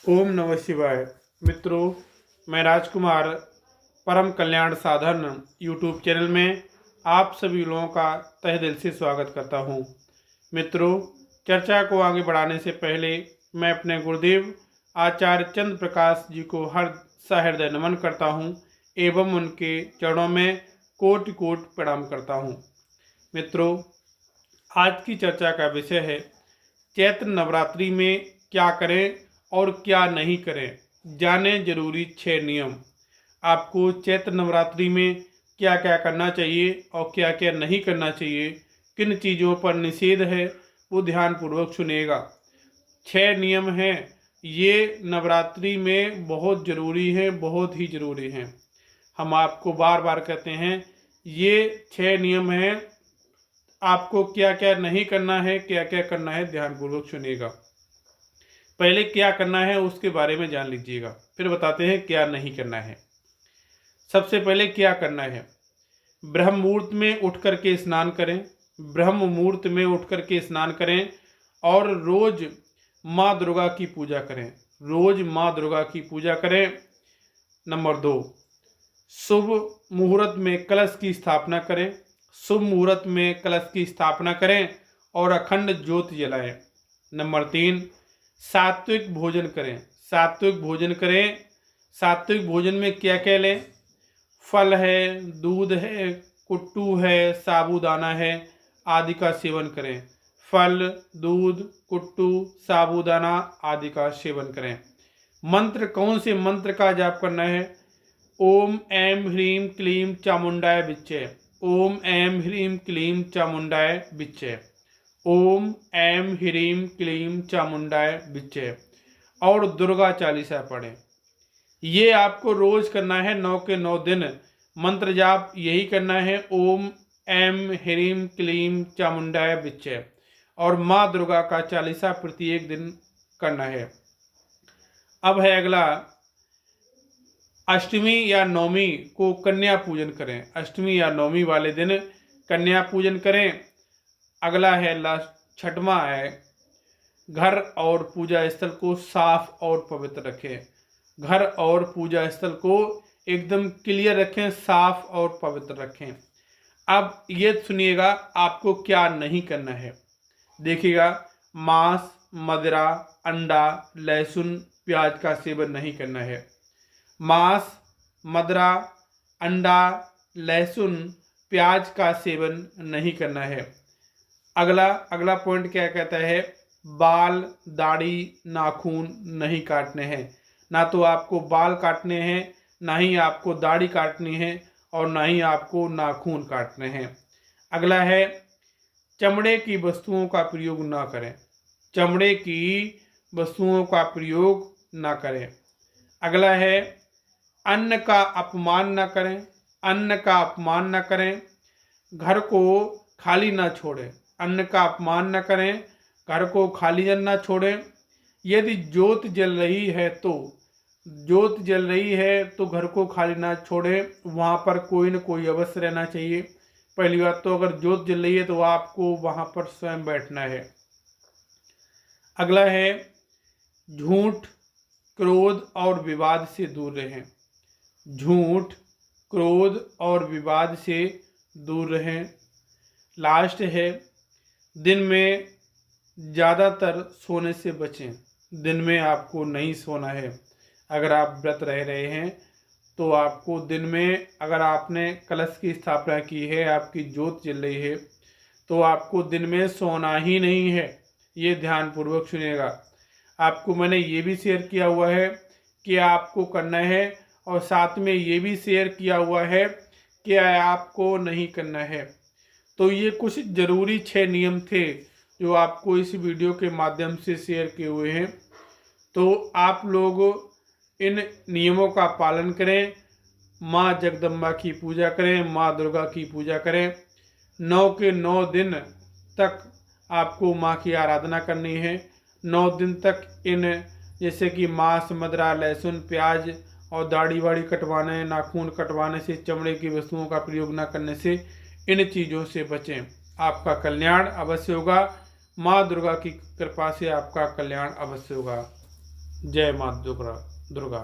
ओम नमः शिवाय। मित्रों, मैं राजकुमार परम कल्याण साधन यूट्यूब चैनल में आप सभी लोगों का तहे दिल से स्वागत करता हूं। मित्रों, चर्चा को आगे बढ़ाने से पहले मैं अपने गुरुदेव आचार्य चंद्र प्रकाश जी को हर सहृदय नमन करता हूं एवं उनके चरणों में कोटि कोटि प्रणाम करता हूं। मित्रों, आज की चर्चा का विषय है चैत्र नवरात्रि में क्या करें और क्या नहीं करें, जाने जरूरी 6 नियम। आपको चैत्र नवरात्रि में क्या क्या करना चाहिए और क्या क्या नहीं करना चाहिए, किन चीज़ों पर निषेध है, वो ध्यानपूर्वक सुनिएगा। 6 नियम हैं, ये नवरात्रि में बहुत ज़रूरी हैं, बहुत ही ज़रूरी हैं। हम आपको बार बार कहते हैं, ये 6 नियम हैं। आपको क्या क्या नहीं करना है, क्या क्या करना है, ध्यानपूर्वक सुनिएगा। पहले क्या करना है उसके बारे में जान लीजिएगा, फिर बताते हैं क्या नहीं करना है। सबसे पहले क्या करना है, ब्रह्म मुहूर्त में उठ करके स्नान करें। ब्रह्म मुहूर्त में उठ करके स्नान करें और रोज माँ दुर्गा की पूजा करें। रोज माँ दुर्गा की पूजा करें। नंबर 2, शुभ मुहूर्त में कलश की स्थापना करें। शुभ मुहूर्त में कलश की स्थापना करें और अखंड ज्योत जलाएं। नंबर 3, सात्विक भोजन करें। सात्विक भोजन करें। सात्विक भोजन में क्या क्या लें, फल है, दूध है, कुट्टू है, साबूदाना है आदि का सेवन करें। फल, दूध, कुट्टू, साबूदाना आदि का सेवन करें। मंत्र, कौन से मंत्र का जाप करना है, ओम ऐं ह्रीं क्लीं चामुंडाय विच्चे। ओम ऐं ह्रीं क्लीं चामुंडाय विच्चे। ओम ऐं ह्रीं क्लीं चामुंडाय विच्चे। और दुर्गा चालीसा पढ़ें। ये आपको रोज करना है, 9 के 9 दिन मंत्र जाप यही करना है, ओम ऐं ह्रीं क्लीं चामुंडाय विच्चे। और माँ दुर्गा का चालीसा प्रत्येक दिन करना है। अब है अगला, अष्टमी या नवमी को कन्या पूजन करें। अष्टमी या नवमी वाले दिन कन्या पूजन करें। अगला है लास्ट, छठवां है, घर और पूजा स्थल को साफ और पवित्र रखें। घर और पूजा स्थल को एकदम क्लियर रखें, साफ और पवित्र रखें। अब ये सुनिएगा आपको क्या नहीं करना है। देखिएगा, मांस, मदिरा, अंडा, लहसुन, प्याज का सेवन नहीं करना है। मांस, मदिरा, अंडा, लहसुन, प्याज का सेवन नहीं करना है। अगला पॉइंट क्या कहता है, बाल, दाढ़ी, नाखून नहीं काटने हैं। ना तो आपको बाल काटने हैं, ना ही आपको दाढ़ी काटनी है और ना ही आपको नाखून काटने हैं। अगला है, चमड़े की वस्तुओं का प्रयोग ना करें। चमड़े की वस्तुओं का प्रयोग ना करें। अगला है, अन्न का अपमान न करें। अन्न का अपमान न करें। घर को खाली न छोड़ें। अन्न का अपमान न करें, घर को खाली न छोड़ें। यदि ज्योत जल रही है तो घर को खाली ना छोड़ें, वहाँ पर कोई न कोई अवश्य रहना चाहिए। पहली बात तो अगर ज्योत जल रही है तो आपको वहाँ पर स्वयं बैठना है। अगला है, झूठ, क्रोध और विवाद से दूर रहें। झूठ, क्रोध और विवाद से दूर रहें। लास्ट है, दिन में ज़्यादातर सोने से बचें। दिन में आपको नहीं सोना है। अगर आप व्रत रह रहे हैं तो आपको दिन में, अगर आपने कलश की स्थापना की है, आपकी ज्योत जल रही है, तो आपको दिन में सोना ही नहीं है। ये ध्यानपूर्वक सुनिएगा। आपको मैंने ये भी शेयर किया हुआ है कि आपको करना है, और साथ में ये भी शेयर किया हुआ है कि आपको नहीं करना है। तो ये कुछ ज़रूरी 6 नियम थे जो आपको इस वीडियो के माध्यम से शेयर किए हुए हैं। तो आप लोग इन नियमों का पालन करें, माँ जगदम्बा की पूजा करें, माँ दुर्गा की पूजा करें। 9 के 9 दिन तक आपको माँ की आराधना करनी है। 9 दिन तक इन, जैसे कि मांस, मदिरा, लहसुन, प्याज और दाढ़ी वाड़ी कटवाने, नाखून कटवाने से, चमड़े की वस्तुओं का प्रयोग न करने से, इन चीज़ों से बचें। आपका कल्याण अवश्य होगा। माँ दुर्गा की कृपा से आपका कल्याण अवश्य होगा। जय माँ दुर्गा दुर्गा।